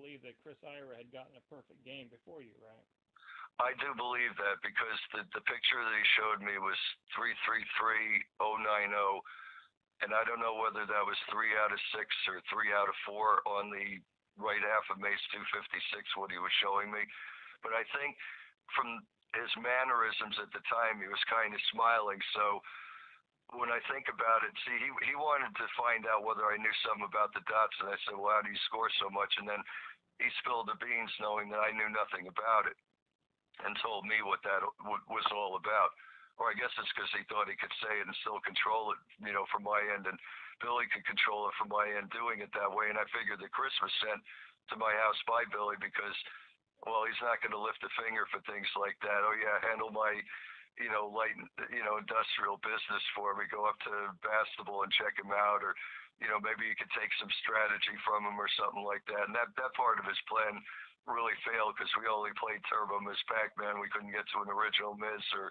believe that Chris Ayra had gotten a perfect game before you, right? I do believe that because the picture that he showed me was 333090, and I don't know whether that was 3 out of 6 or 3 out of 4 on the right half of Mace 256, what he was showing me. But I think from his mannerisms at the time, he was kind of smiling. So when I think about it, see, he wanted to find out whether I knew something about the dots, and I said, well, how do you score so much? And then he spilled the beans knowing that I knew nothing about it and told me what that was all about. Or I guess it's because he thought he could say it and still control it, from my end, and Billy could control it from my end doing it that way. And I figured that Chris was sent to my house by Billy because, well, he's not going to lift a finger for things like that. Oh yeah, handle my, light, industrial business for me. Go up to Bastable and check him out, or, maybe you could take some strategy from him or something like that. And that part of his plan really failed because we only played Turbo Miss Pac-Man. We couldn't get to an original Miss or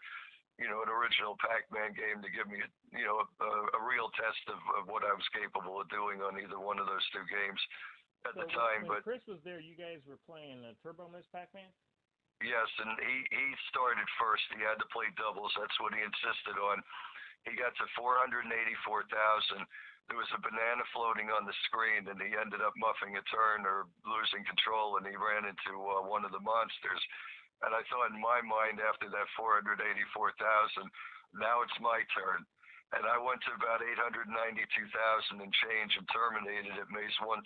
an original Pac-Man game to give me, a real test of what I was capable of doing on either one of those two games at the time. When But Chris was there, you guys were playing Turbo Miss Pac-Man? yes, and he started first. He had to play doubles. That's what he insisted on. He got to 484,000. There was a banana floating on the screen, and he ended up muffing a turn or losing control, and he ran into one of the monsters. And I thought in my mind after that 484,000, now it's my turn. And I went to about 892,000 and change and terminated at Mace 134.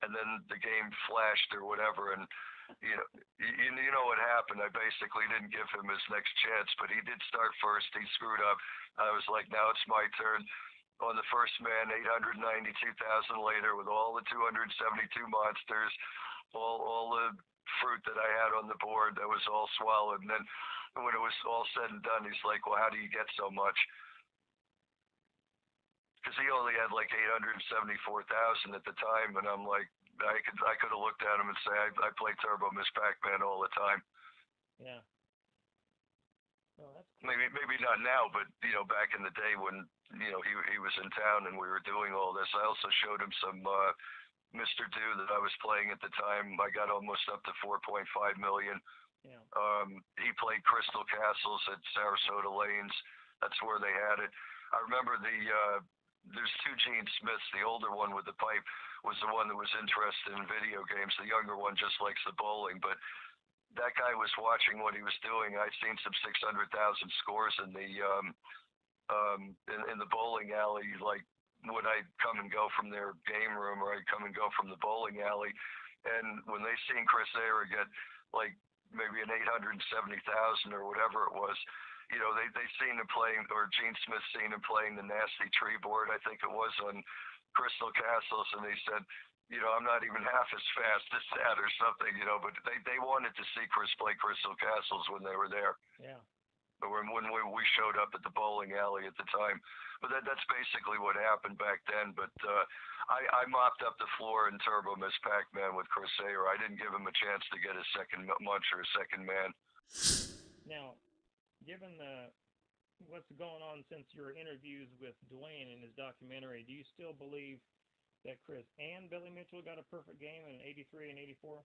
And then the game flashed or whatever. And, you know what happened. I basically didn't give him his next chance, but he did start first. He screwed up. I was like, now it's my turn. On the first man, 892,000 later with all the 272 monsters, all the fruit that I had on the board that was all swallowed. And then when it was all said and done, he's like, well, how do you get so much? Because he only had like 874,000 at the time. And I'm like, I could have looked at him and say, I play Turbo Miss Pac-Man all the time. Yeah. Well, that's cool. Maybe not now, but back in the day when he was in town and we were doing all this. I also showed him some Mr. Do that I was playing at the time. I got almost up to 4.5 million. Yeah. He played Crystal Castles at Sarasota Lanes. That's where they had it. I remember there's two Gene Smiths. The older one with the pipe was the one that was interested in video games. The younger one just likes the bowling. But that guy was watching what he was doing. I'd seen some 600,000 scores in the in the bowling alley, like when I'd come and go from their game room or I'd come and go from the bowling alley. And when they seen Chris Ayra get like maybe an 870,000 or whatever it was, they seen him playing, or Gene Smith seen him playing the nasty tree board, I think it was, on Crystal Castles, and they said, I'm not even half as fast as that or something, but they wanted to see Chris play Crystal Castles when they were there. Yeah. When we showed up at the bowling alley at the time. But that's basically what happened back then. But I mopped up the floor in Turbo Miss Pac-Man with Chris Ayra. I didn't give him a chance to get a second munch or a second man. Now, given what's going on since your interviews with Dwayne in his documentary, do you still believe that Chris and Billy Mitchell got a perfect game in 83 and 84?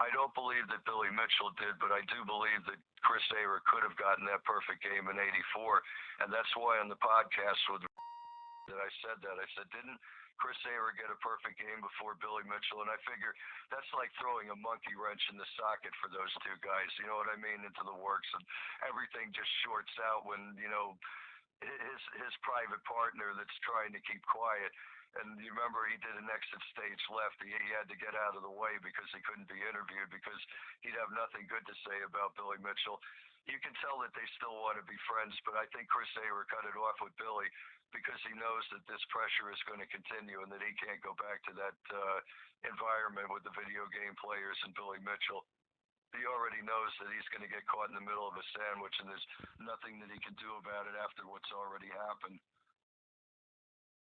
I don't believe that Billy Mitchell did, but I do believe that Chris Ayra could have gotten that perfect game in 84. And that's why on the podcast that I said that. I said, didn't Chris Ayra get a perfect game before Billy Mitchell? And I figure that's like throwing a monkey wrench in the socket for those two guys, you know what I mean, into the works. And everything just shorts out when, his private partner that's trying to keep quiet. And you remember he did an exit stage left. He had to get out of the way because he couldn't be interviewed because he'd have nothing good to say about Billy Mitchell. You can tell that they still want to be friends, but I think Chris Ayra cut it off with Billy because he knows that this pressure is going to continue and that he can't go back to that environment with the video game players and Billy Mitchell. He already knows that he's going to get caught in the middle of a sandwich and there's nothing that he can do about it after what's already happened.